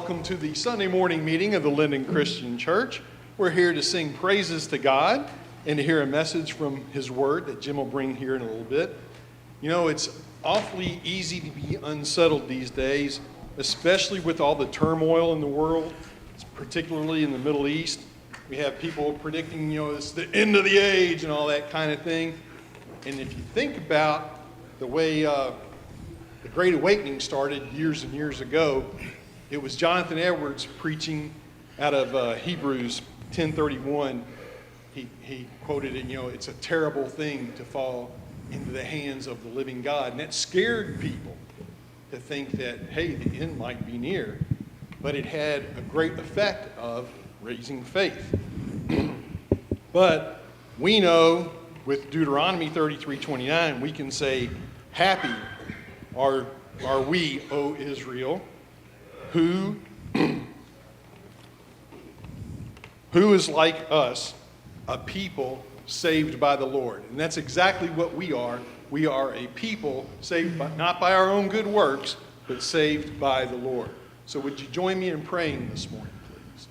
welcome to the Sunday morning meeting of the Linden Christian Church. We're here to sing praises to God and to hear a message from His Word that Jim will bring here in a little bit. You know, it's awfully easy to be unsettled these days, especially with all the turmoil in the world, particularly in the Middle East. We have people predicting, it's the end of the age and all that kind of thing. And if you think about the way the Great Awakening started years and years ago, it was Jonathan Edwards preaching out of Hebrews 10:31. He quoted it, it's a terrible thing to fall into the hands of the living God. And that scared people to think that, hey, the end might be near. But it had a great effect of raising faith. But we know with Deuteronomy 33:29, we can say, happy are we, O Israel, who is like us, a people saved by the Lord. And that's exactly what we are. We are a people saved not by our own good works, but saved by the Lord. So would you join me in praying this morning, please?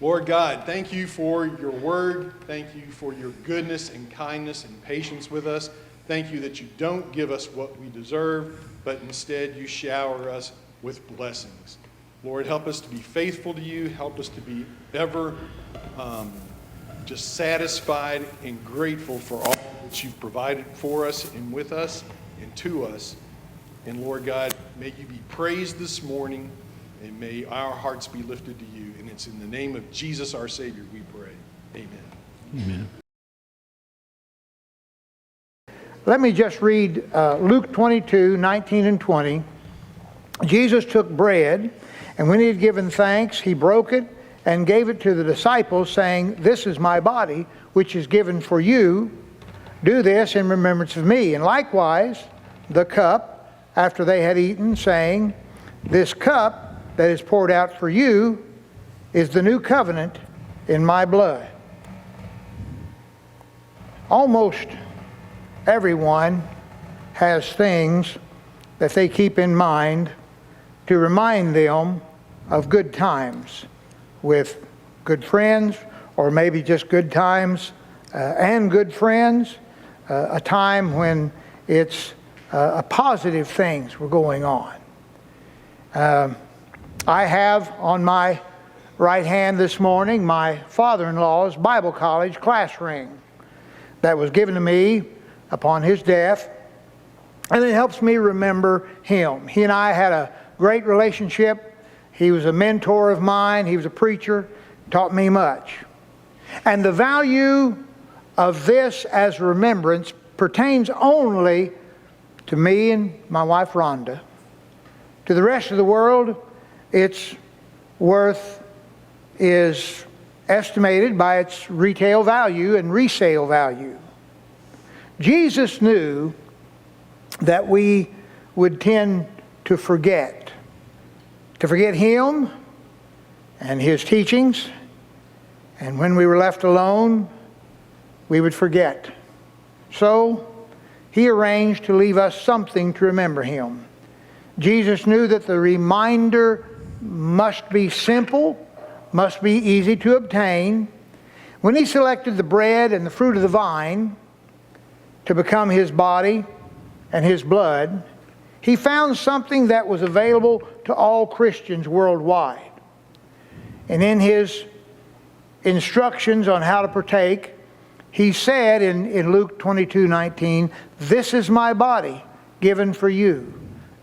Lord God, thank you for your word. Thank you for your goodness and kindness and patience with us. Thank you that you don't give us what we deserve, but instead you shower us with blessings. Lord, help us to be faithful to you. Help us to be ever just satisfied and grateful for all that you've provided for us and with us and to us. And Lord God, may you be praised this morning, and may our hearts be lifted to you. And it's in the name of Jesus, our Savior, we pray. Amen. Amen. Let me just read Luke 22:19 and 20. Jesus took bread, and when he had given thanks, he broke it and gave it to the disciples, saying, "This is my body, which is given for you. Do this in remembrance of me." And likewise, the cup, after they had eaten, saying, "This cup that is poured out for you is the new covenant in my blood." Almost everyone has things that they keep in mind to remind them of good times with good friends, or maybe just good times and good friends, a time when it's a positive things were going on. I have on my right hand this morning my father-in-law's Bible college class ring that was given to me upon his death, and it helps me remember him. He and I had a great relationship. He was a mentor of mine. He was a preacher, taught me much. And the value of this as remembrance pertains only to me and my wife Rhonda. To the rest of the world, its worth is estimated by its retail value and resale value. Jesus knew that we would tend to forget Him and His teachings, and when we were left alone, we would forget. So He arranged to leave us something to remember Him. Jesus knew that the reminder must be simple, must be easy to obtain. When He selected the bread and the fruit of the vine to become His body and His blood, He found something that was available to all Christians worldwide. And in His instructions on how to partake, He said in Luke 22:19, "This is my body given for you.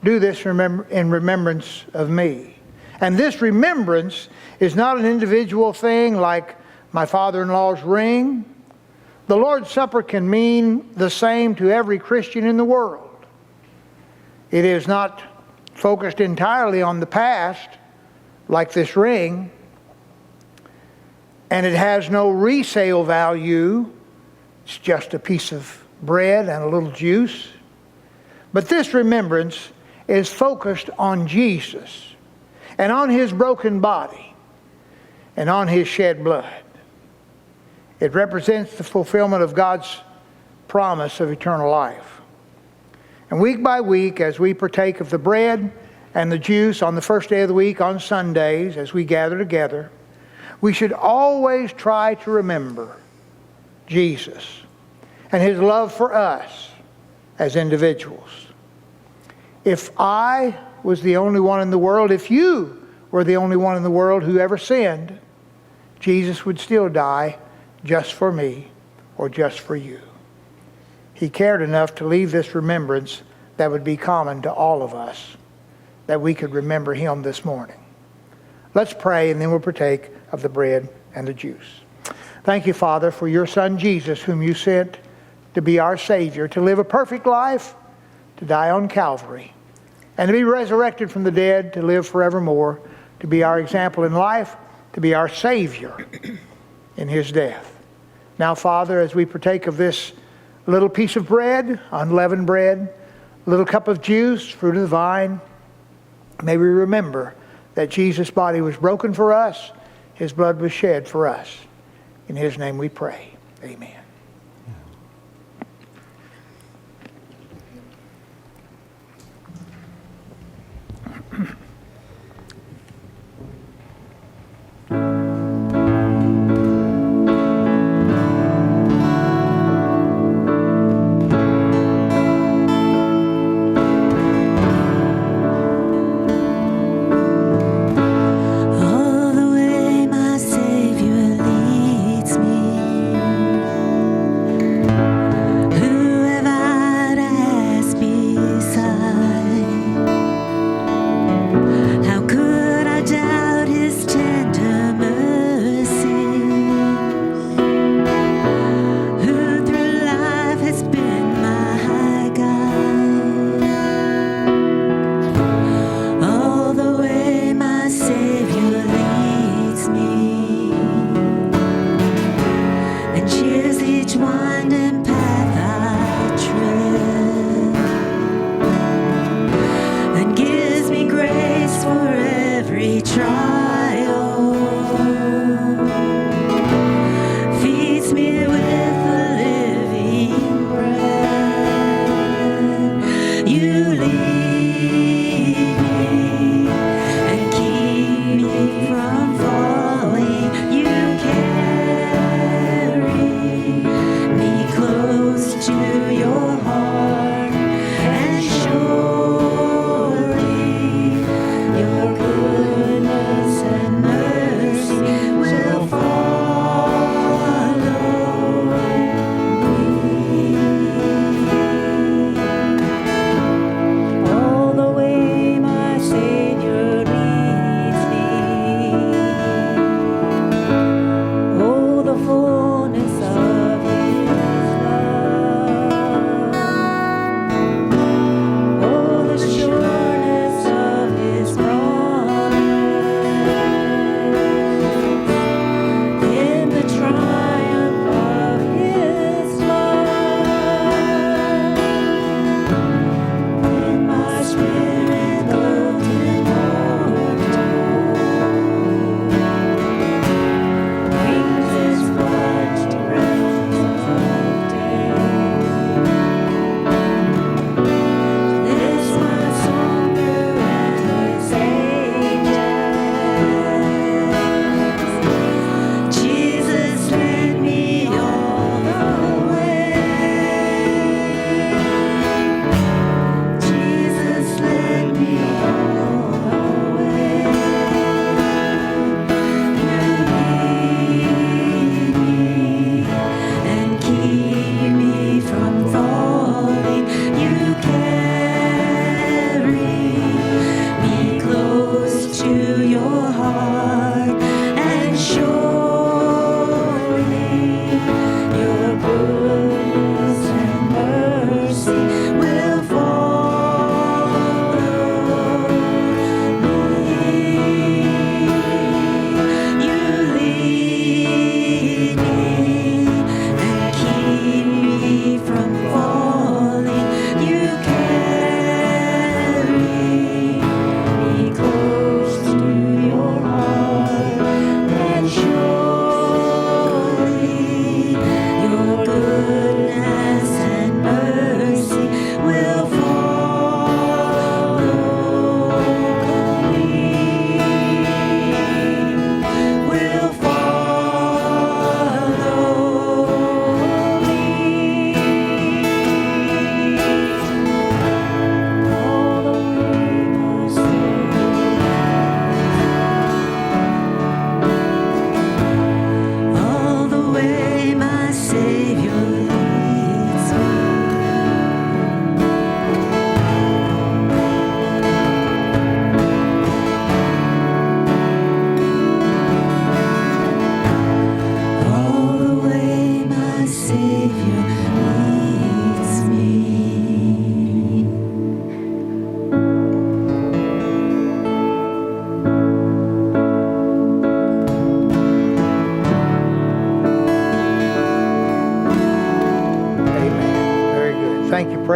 Do this in remembrance of me." And this remembrance is not an individual thing like my father-in-law's ring. The Lord's Supper can mean the same to every Christian in the world. It is not focused entirely on the past, like this ring, and it has no resale value. It's just a piece of bread and a little juice. But this remembrance is focused on Jesus and on His broken body and on His shed blood. It represents the fulfillment of God's promise of eternal life. And week by week, as we partake of the bread and the juice on the first day of the week on Sundays as we gather together, we should always try to remember Jesus and His love for us as individuals. If I was the only one in the world, if you were the only one in the world who ever sinned, Jesus would still die just for me or just for you. He cared enough to leave this remembrance that would be common to all of us, that we could remember Him this morning. Let's pray, and then we'll partake of the bread and the juice. Thank you, Father, for your Son Jesus, whom you sent to be our Savior, to live a perfect life, to die on Calvary, and to be resurrected from the dead, to live forevermore, to be our example in life, to be our Savior in His death. Now, Father, as we partake of this little piece of bread, unleavened bread, little cup of juice, fruit of the vine, may we remember that Jesus' body was broken for us, His blood was shed for us. In His name we pray. Amen. All the way my Savior leads me.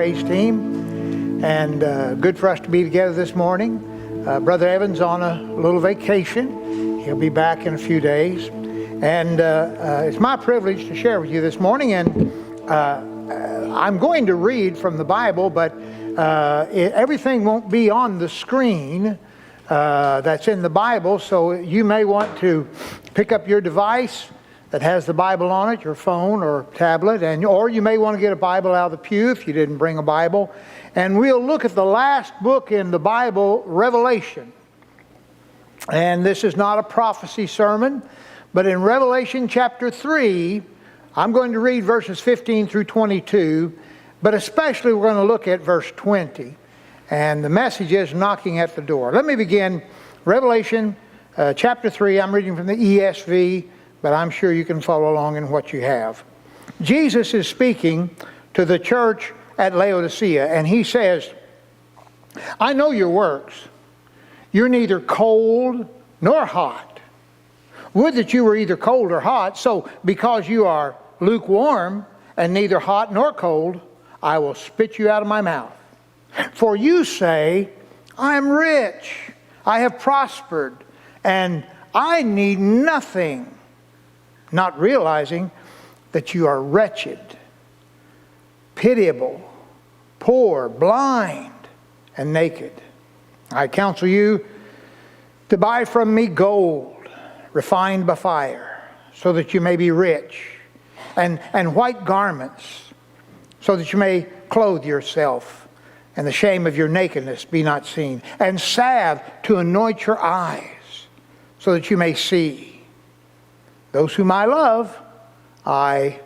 praise team. And good for us to be together this morning. Brother Evan's on a little vacation. He'll be back in a few days. And it's my privilege to share with you this morning. And I'm going to read from the Bible, but everything won't be on the screen that's in the Bible. So you may want to pick up your device that has the Bible on it, your phone or tablet, or you may want to get a Bible out of the pew if you didn't bring a Bible. And we'll look at the last book in the Bible, Revelation. And this is not a prophecy sermon, but in Revelation chapter 3, I'm going to read verses 15 through 22, but especially we're going to look at verse 20. And the message is knocking at the door. Let me begin. Revelation chapter 3, I'm reading from the ESV, but I'm sure you can follow along in what you have. Jesus is speaking to the church at Laodicea, and he says, I know your works. You're neither cold nor hot. Would that you were either cold or hot. So because you are lukewarm and neither hot nor cold, I will spit you out of my mouth. For you say, I am rich, I have prospered, and I need nothing, not realizing that you are wretched, pitiable, poor, blind, and naked. I counsel you to buy from me gold, refined by fire, so that you may be rich, and white garments, so that you may clothe yourself, and the shame of your nakedness be not seen, and salve to anoint your eyes, so that you may see. Those whom I love, I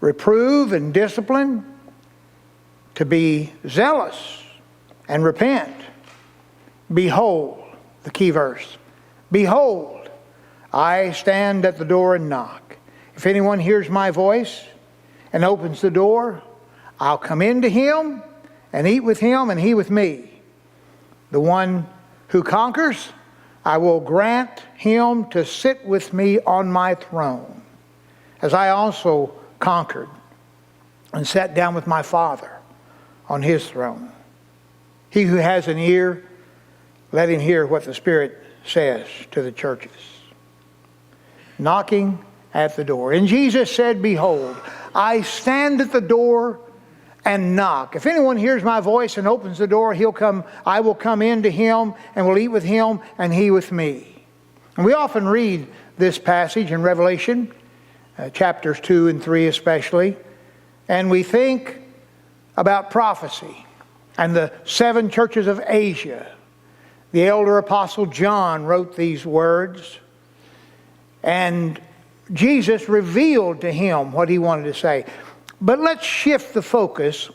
reprove and discipline, to be zealous and repent. Behold, the key verse, behold, I stand at the door and knock. If anyone hears my voice and opens the door, I'll come into him and eat with him and he with me. The one who conquers, I will grant him to sit with me on my throne, as I also conquered and sat down with my Father on his throne. He who has an ear, let him hear what the Spirit says to the churches. Knocking at the door. And Jesus said, behold, I stand at the door and knock. If anyone hears my voice and opens the door, I will come into him and will eat with him and he with me. And we often read this passage in Revelation, chapters 2 and 3 especially, and we think about prophecy and the 7 churches of Asia. The elder apostle John wrote these words, and Jesus revealed to him what he wanted to say. But let's shift the focus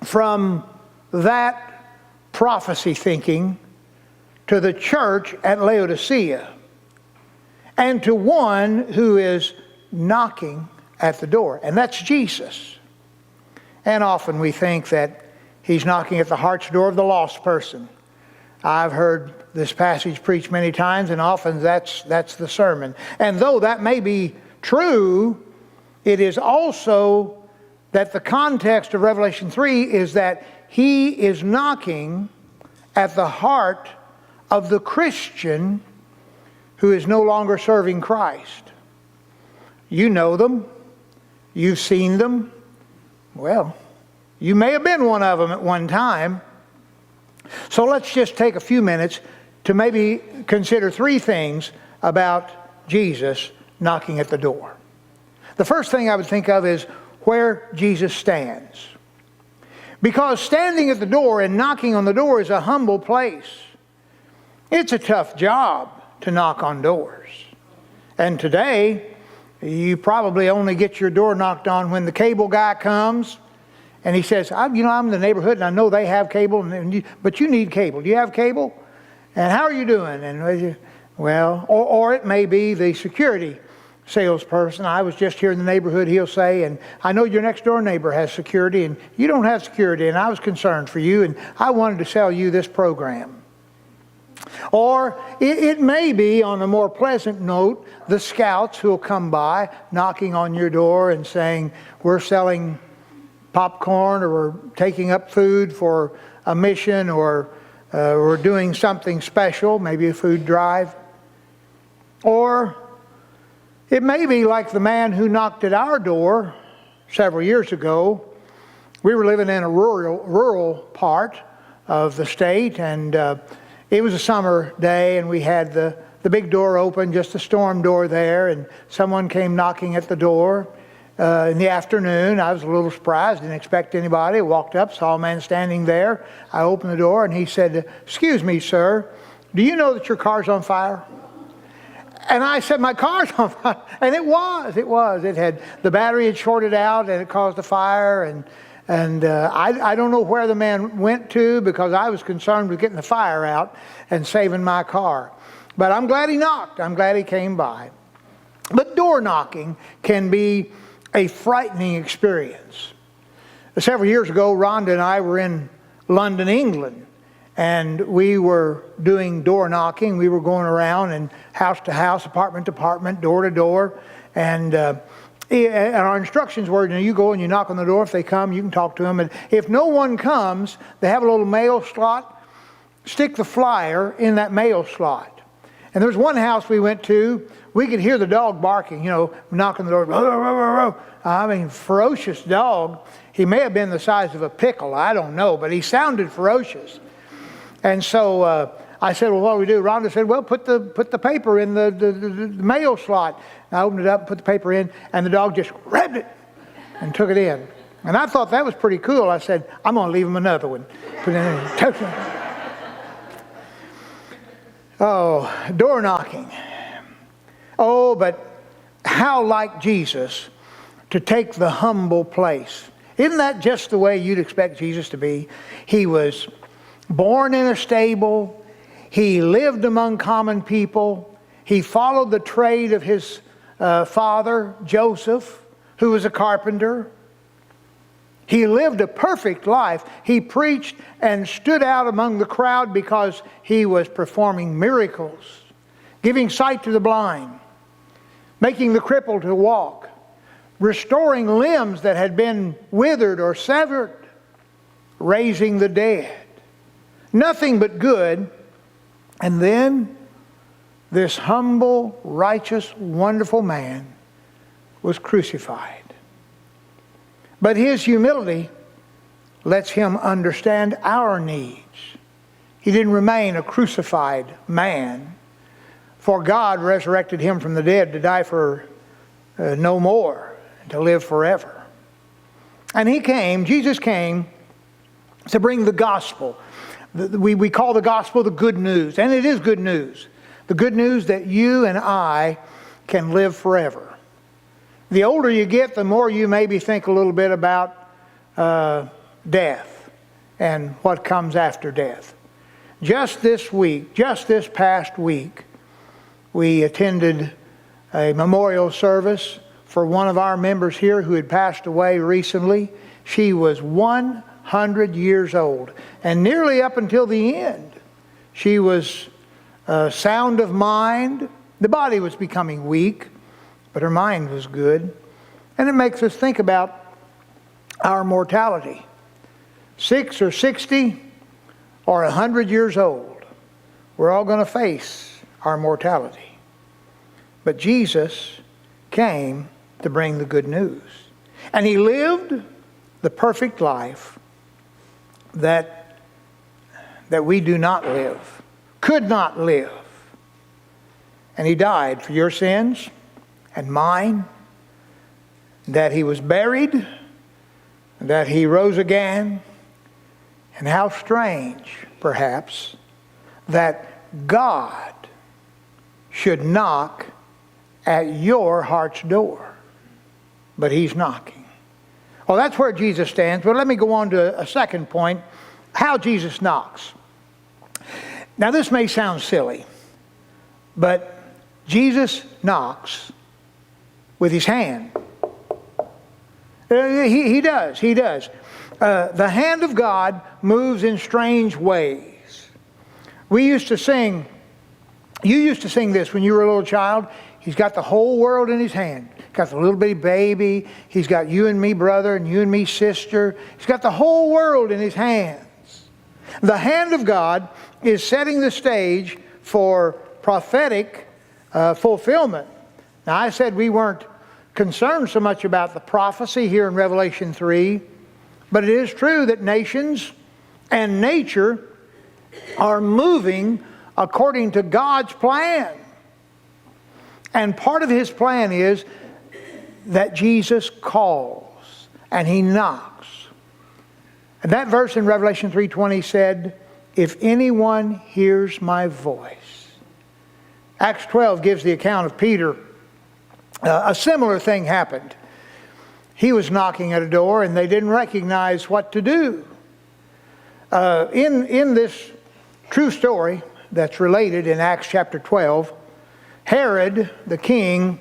from that prophecy thinking to the church at Laodicea and to one who is knocking at the door, and that's Jesus. And often we think that he's knocking at the heart's door of the lost person. I've heard this passage preached many times, and often that's the sermon. And though that may be true, it is also that the context of Revelation 3 is that he is knocking at the heart of the Christian who is no longer serving Christ. You know them. You've seen them. Well, you may have been one of them at one time. So let's just take a few minutes to maybe consider 3 things about Jesus knocking at the door. The first thing I would think of is where Jesus stands. Because standing at the door and knocking on the door is a humble place. It's a tough job to knock on doors. And today, you probably only get your door knocked on when the cable guy comes and he says, I'm in the neighborhood and I know they have cable, but you need cable. Do you have cable? And how are you doing? And well, or it may be the security salesperson. I was just here in the neighborhood, he'll say, and I know your next door neighbor has security and you don't have security, and I was concerned for you and I wanted to sell you this program. Or it may be, on a more pleasant note, the scouts who will come by knocking on your door and saying, we're selling popcorn, or we're taking up food for a mission, or we're doing something special, maybe a food drive. Or it may be like the man who knocked at our door several years ago. We were living in a rural part of the state, and it was a summer day, and we had the big door open, just the storm door there, and someone came knocking at the door in the afternoon. I was a little surprised, didn't expect anybody. I walked up, saw a man standing there. I opened the door, and he said, "Excuse me, sir, do you know that your car's on fire?" And I said, "My car's on fire." And it was. The battery had shorted out, and it caused a fire, and I don't know where the man went to, because I was concerned with getting the fire out and saving my car. But I'm glad he knocked. I'm glad he came by. But door knocking can be a frightening experience. Several years ago, Rhonda and I were in London, England, and we were doing door knocking. We were going around and house to house, apartment to apartment, door to door, and our instructions were, you go and you knock on the door. If they come, you can talk to them. And if no one comes, they have a little mail slot. Stick the flyer in that mail slot. And there was one house we went to. We could hear the dog barking, knocking the door. I mean, ferocious dog. He may have been the size of a pickle. I don't know, but he sounded ferocious. And so I said, "Well, what do we do?" Rhonda said, "Well, put the paper in the mail slot." And I opened it up, put the paper in, and the dog just grabbed it and took it in. And I thought that was pretty cool. I said, "I'm going to leave him another one." Put it in. Oh, door knocking. Oh, but how like Jesus to take the humble place. Isn't that just the way you'd expect Jesus to be? He was born in a stable. He lived among common people. He followed the trade of his father, Joseph, who was a carpenter. He lived a perfect life. He preached and stood out among the crowd because he was performing miracles, giving sight to the blind, making the crippled to walk, restoring limbs that had been withered or severed, raising the dead. Nothing but good. And then this humble, righteous, wonderful man was crucified. But his humility lets him understand our needs. He didn't remain a crucified man, for God resurrected him from the dead to die for no more, to live forever. And Jesus came to bring the gospel. We call the gospel the good news, and it is good news. The good news that you and I can live forever. The older you get, the more you maybe think a little bit about death and what comes after death. Just this past week, we attended a memorial service for one of our members here who had passed away recently. She was 100 years old, and nearly up until the end, she was sound of mind. The body was becoming weak, but her mind was good. And it makes us think about our mortality. 6 or 60 or 100 years old, we're all going to face our mortality. But Jesus came to bring the good news. And he lived the perfect life that we do not live, could not live. And he died for your sins and mine, that he was buried, that he rose again. And how strange, perhaps, that God should knock at your heart's door. But he's knocking. Well, that's where Jesus stands. But let me go on to a second point, how Jesus knocks. Now, this may sound silly, but Jesus knocks with his hand. He does. The hand of God moves in strange ways. We used to sing You used to sing this when you were a little child. He's got the whole world in his hand. He's got the little bitty baby. He's got you and me, brother, and you and me, sister. He's got the whole world in his hands. The hand of God is setting the stage for prophetic fulfillment. Now, I said we weren't concerned so much about the prophecy here in Revelation 3, but it is true that nations and nature are moving according to God's plan. And part of His plan is that Jesus calls and He knocks. And that verse in Revelation 3:20 said, if anyone hears my voice. Acts 12 gives the account of Peter. A similar thing happened. He was knocking at a door and they didn't recognize what to do. In this true story that's related in Acts chapter 12, Herod the king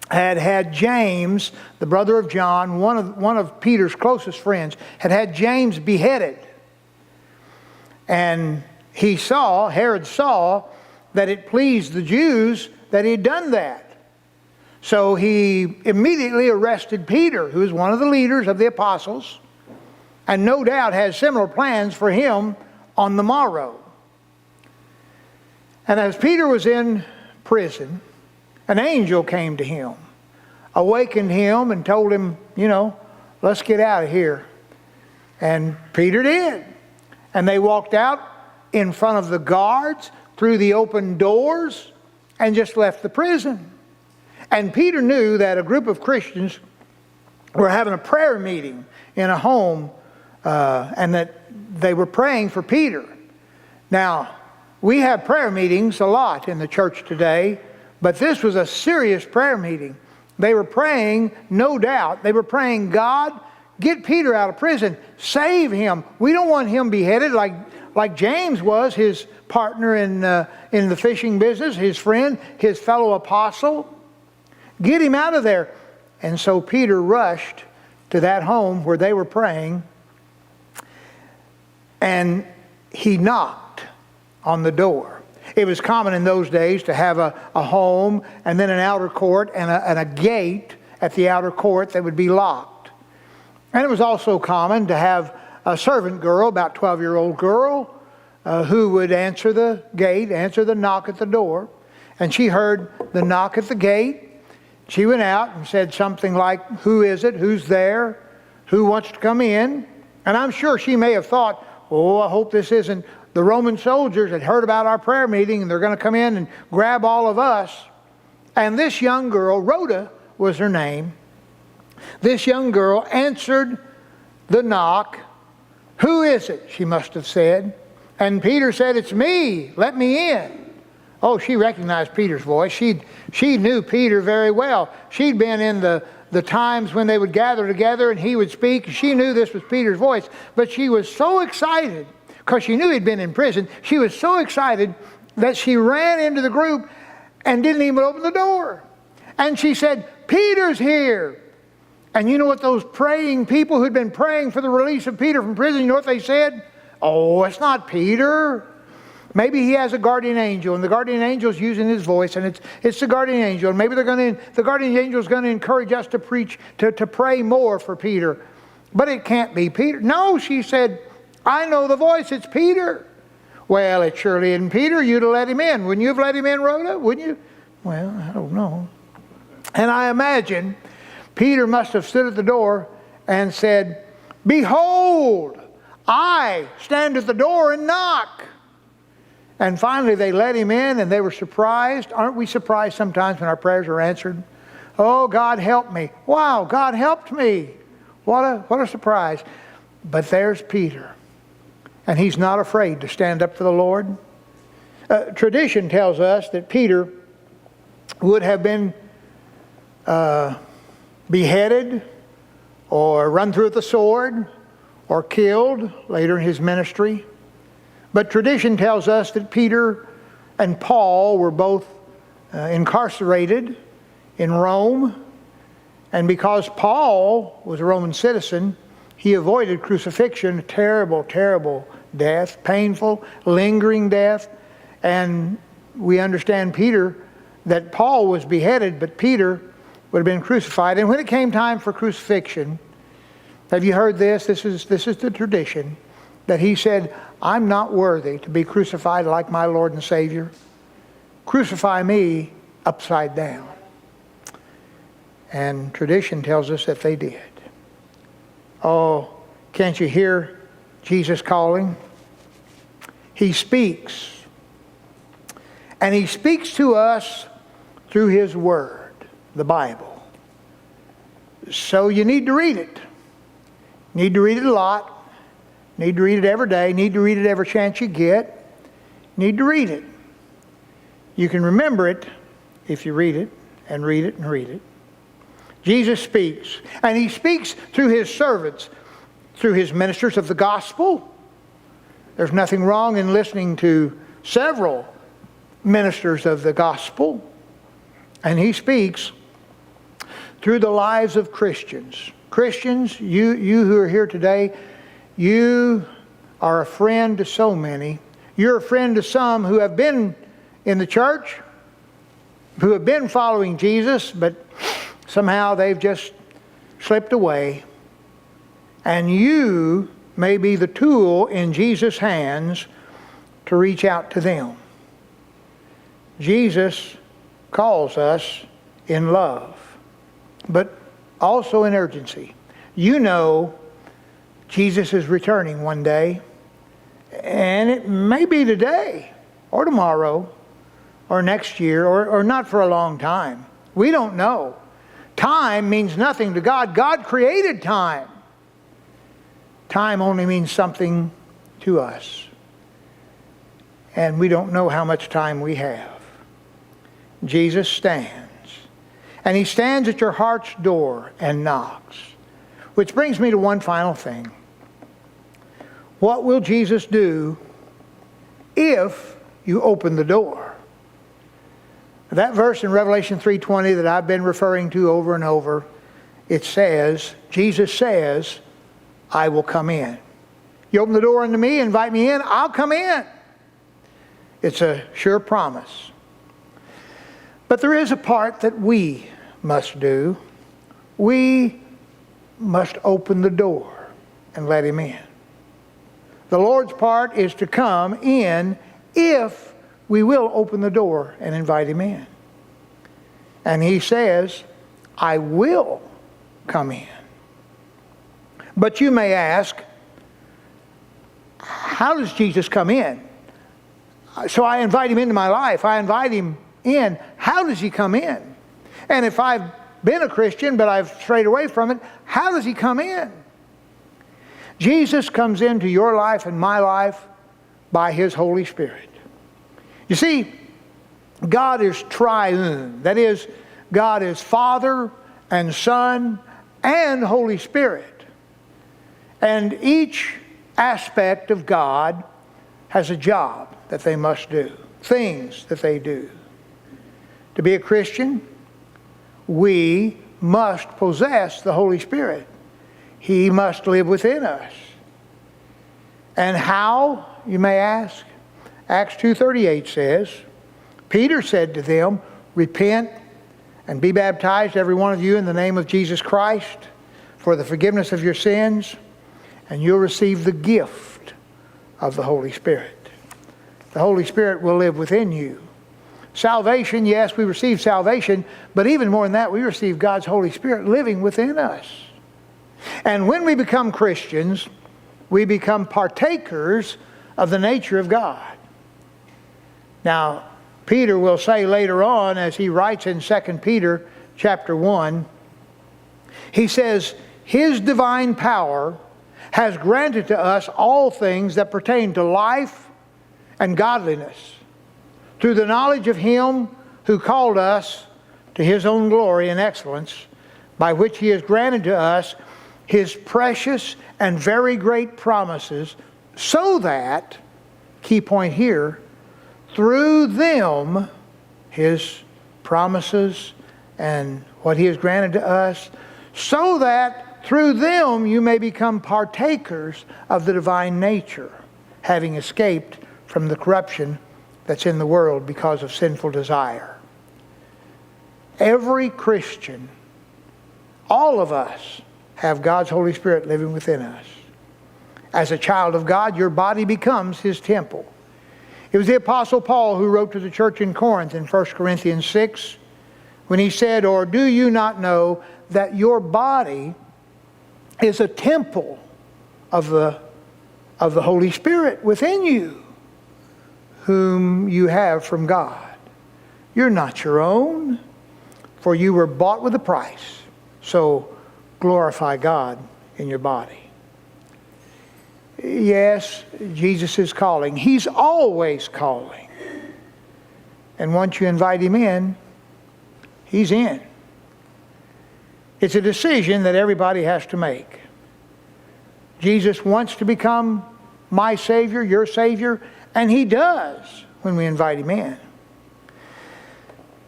had James, the brother of John, one of Peter's closest friends, had James beheaded. And Herod saw that it pleased the Jews that he had done that. So he immediately arrested Peter, who is one of the leaders of the apostles, and no doubt has similar plans for him on the morrow. And as Peter was in prison, an angel came to him, awakened him, and told him, let's get out of here. And Peter did. And they walked out in front of the guards, through the open doors, and just left the prison. And Peter knew that a group of Christians were having a prayer meeting in a home, and that they were praying for Peter. Now, we have prayer meetings a lot in the church today, but this was a serious prayer meeting. They were praying, no doubt, they were praying, God, get Peter out of prison, save him. We don't want him beheaded like James was, his partner in the fishing business, his friend, his fellow apostle. Get him out of there. And so Peter rushed to that home where they were praying, and he knocked on the door. It was common in those days to have a home and then an outer court and a gate at the outer court that would be locked. And it was also common to have a servant girl, about 12-year-old girl, who would answer the gate, answer the knock at the door. And she heard the knock at the gate. She went out and said something like, who is it? Who's there? Who wants to come in? And I'm sure she may have thought, I hope this isn't the Roman soldiers that heard about our prayer meeting and they're going to come in and grab all of us. And this young girl, Rhoda was her name, this young girl answered the knock. Who is it? She must have said. And Peter said, it's me. Let me in. Oh, she recognized Peter's voice. She knew Peter very well. She'd been in the times when they would gather together and he would speak. She knew this was Peter's voice. But she was so excited, because she knew he'd been in prison. She was so excited that she ran into the group and didn't even open the door. And she said, Peter's here. And you know what those praying people who'd been praying for the release of Peter from prison, you know what they said? Oh, it's not Peter. Maybe he has a guardian angel, and the guardian angel's using his voice, and it's the guardian angel. And maybe the guardian angel is going to encourage us to preach, to pray more for Peter. But it can't be Peter. No, she said, I know the voice. It's Peter. Well, it surely isn't Peter. You'd have let him in. Wouldn't you have let him in, Rhoda? Wouldn't you? Well, I don't know. And I imagine Peter must have stood at the door and said, behold, I stand at the door and knock. And finally they let him in and they were surprised. Aren't we surprised sometimes when our prayers are answered? Oh, God help me. Wow, God helped me. What a surprise. But there's Peter. And he's not afraid to stand up for the Lord. Tradition tells us that Peter would have been beheaded or run through with the sword or killed later in his ministry. But tradition tells us that Peter and Paul were both incarcerated in Rome. And because Paul was a Roman citizen, he avoided crucifixion, a terrible, terrible death, painful, lingering death. And we understand Peter, that Paul was beheaded, but Peter would have been crucified. And when it came time for crucifixion, have you heard this? This is the tradition, that he said, I'm not worthy to be crucified like my Lord and Savior. Crucify me upside down. And tradition tells us that they did. Oh, can't you hear Jesus calling? He speaks. And he speaks to us through his word, the Bible. So you need to read it. Need to read it a lot. Need to read it every day. Need to read it every chance you get. Need to read it. You can remember it if you read it and read it and read it. Jesus speaks. And he speaks through his servants, through his ministers of the gospel. There's nothing wrong in listening to several ministers of the gospel. And he speaks through the lives of Christians. Christians, you who are here today, you are a friend to so many. You're a friend to some who have been in the church, who have been following Jesus, but somehow they've just slipped away. And you may be the tool in Jesus' hands to reach out to them. Jesus calls us in love, but also in urgency. You know Jesus is returning one day, and it may be today or tomorrow or next year or not for a long time. We don't know. Time means nothing to God. God created time. Time only means something to us. And we don't know how much time we have. Jesus stands. And he stands at your heart's door and knocks. Which brings me to one final thing. What will Jesus do if you open the door? That verse in Revelation 3:20 that I've been referring to over and over, it says, Jesus says, I will come in. You open the door unto me, invite me in, I'll come in. It's a sure promise. But there is a part that we must do. We must open the door and let him in. The Lord's part is to come in if we will open the door and invite him in. And he says, I will come in. But you may ask, how does Jesus come in? So I invite him into my life. I invite him in. How does he come in? And if I've been a Christian but I've strayed away from it, how does he come in? Jesus comes into your life and my life by his Holy Spirit. You see, God is triune. That is, God is Father and Son and Holy Spirit. And each aspect of God has a job that they must do, things that they do. To be a Christian, we must possess the Holy Spirit. He must live within us. And how, you may ask? Acts 2:38 says, Peter said to them, repent and be baptized, every one of you, in the name of Jesus Christ for the forgiveness of your sins, and you'll receive the gift of the Holy Spirit. The Holy Spirit will live within you. Salvation, yes, we receive salvation, but even more than that, we receive God's Holy Spirit living within us. And when we become Christians, we become partakers of the nature of God. Now, Peter will say later on, as he writes in 2 Peter chapter 1, he says, his divine power has granted to us all things that pertain to life and godliness, through the knowledge of him who called us to his own glory and excellence, by which he has granted to us his precious and very great promises, so that, key point here, through them, his promises and what he has granted to us, so that through them you may become partakers of the divine nature, having escaped from the corruption that's in the world because of sinful desire. Every Christian, all of us, have God's Holy Spirit living within us. As a child of God, your body becomes His temple. It was the Apostle Paul who wrote to the church in Corinth in 1 Corinthians 6 when he said, "Or do you not know that your body is a temple of the Holy Spirit within you, whom you have from God? You're not your own, for you were bought with a price. So glorify God in your body." Yes, Jesus is calling. He's always calling. And once you invite Him in, He's in. It's a decision that everybody has to make. Jesus wants to become my Savior, your Savior, and He does when we invite Him in.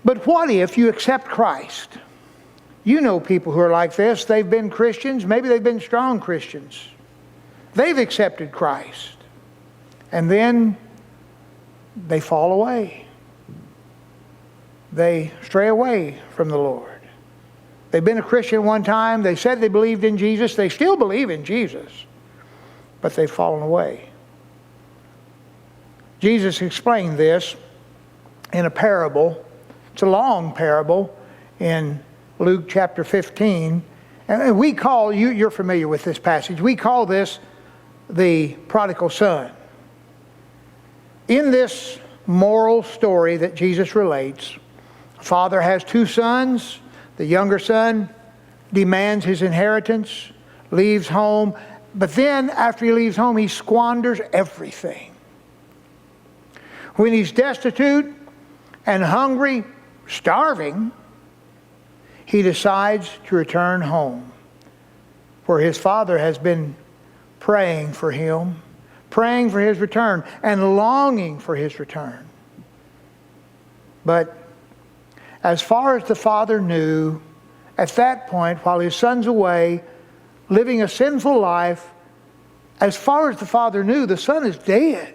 But what if you accept Christ? You know people who are like this. They've been Christians. Maybe they've been strong Christians. They've accepted Christ. And then they fall away. They stray away from the Lord. They've been a Christian one time. They said they believed in Jesus. They still believe in Jesus. But they've fallen away. Jesus explained this in a parable. It's a long parable in Luke chapter 15. And we call, you're familiar with this passage, we call this the prodigal son. In this moral story that Jesus relates, a father has two sons. The younger son demands his inheritance, leaves home, but then after he leaves home, he squanders everything. When he's destitute and hungry, starving, he decides to return home, where his father has been praying for him, praying for his return, and longing for his return. But as far as the father knew, at that point, while his son's away, living a sinful life, as far as the father knew, the son is dead.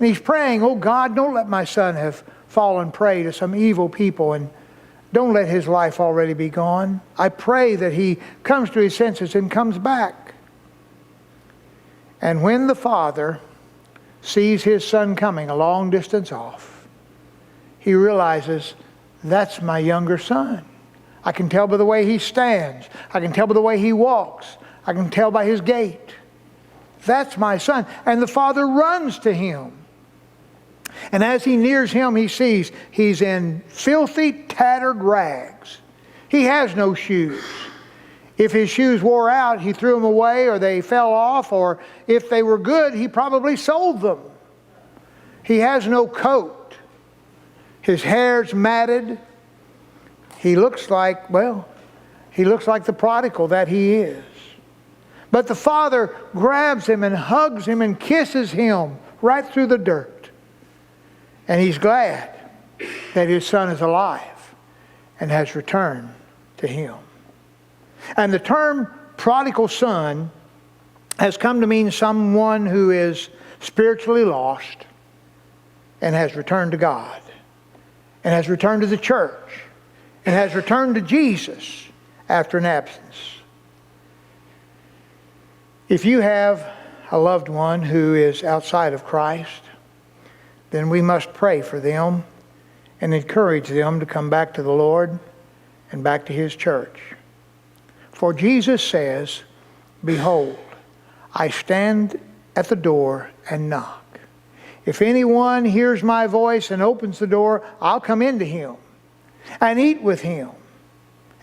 And he's praying, "Oh God, don't let my son have fallen prey to some evil people, and don't let his life already be gone. I pray that he comes to his senses and comes back." And when the father sees his son coming a long distance off, he realizes, that's my younger son. I can tell by the way he stands. I can tell by the way he walks. I can tell by his gait. That's my son. And the father runs to him. And as he nears him, he sees he's in filthy, tattered rags. He has no shoes. If his shoes wore out, he threw them away, or they fell off, or if they were good, he probably sold them. He has no coat. His hair's matted. He looks like the prodigal that he is. But the father grabs him and hugs him and kisses him right through the dirt. And he's glad that his son is alive and has returned to him. And the term prodigal son has come to mean someone who is spiritually lost and has returned to God, and has returned to the church, and has returned to Jesus after an absence. If you have a loved one who is outside of Christ, then we must pray for them and encourage them to come back to the Lord and back to His church. For Jesus says, "Behold, I stand at the door and knock. If anyone hears my voice and opens the door, I'll come into him and eat with him,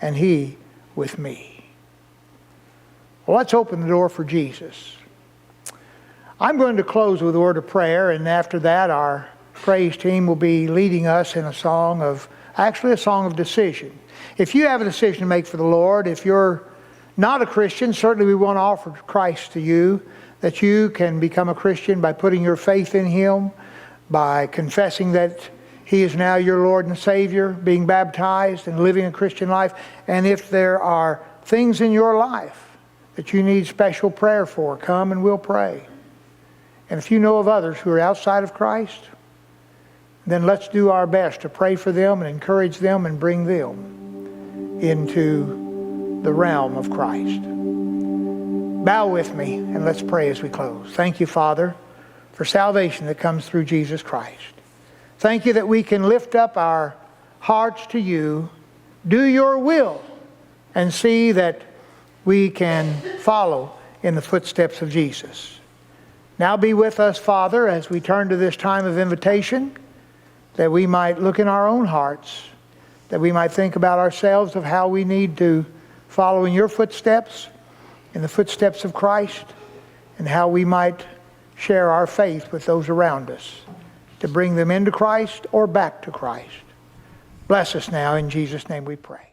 and he with me." Well, let's open the door for Jesus. I'm going to close with a word of prayer, and after that our praise team will be leading us in a song of decision. If you have a decision to make for the Lord, if you're not a Christian, certainly we want to offer Christ to you, that you can become a Christian by putting your faith in Him, by confessing that He is now your Lord and Savior, being baptized and living a Christian life. And if there are things in your life that you need special prayer for, come and we'll pray. And if you know of others who are outside of Christ, then let's do our best to pray for them and encourage them and bring them into the realm of Christ. Bow with me and let's pray as we close. Thank you, Father, for salvation that comes through Jesus Christ. Thank you that we can lift up our hearts to you, do your will, and see that we can follow in the footsteps of Jesus. Now be with us, Father, as we turn to this time of invitation, that we might look in our own hearts, that we might think about ourselves of how we need to follow in your footsteps, in the footsteps of Christ, and how we might share our faith with those around us to bring them into Christ or back to Christ. Bless us now, in Jesus' name we pray.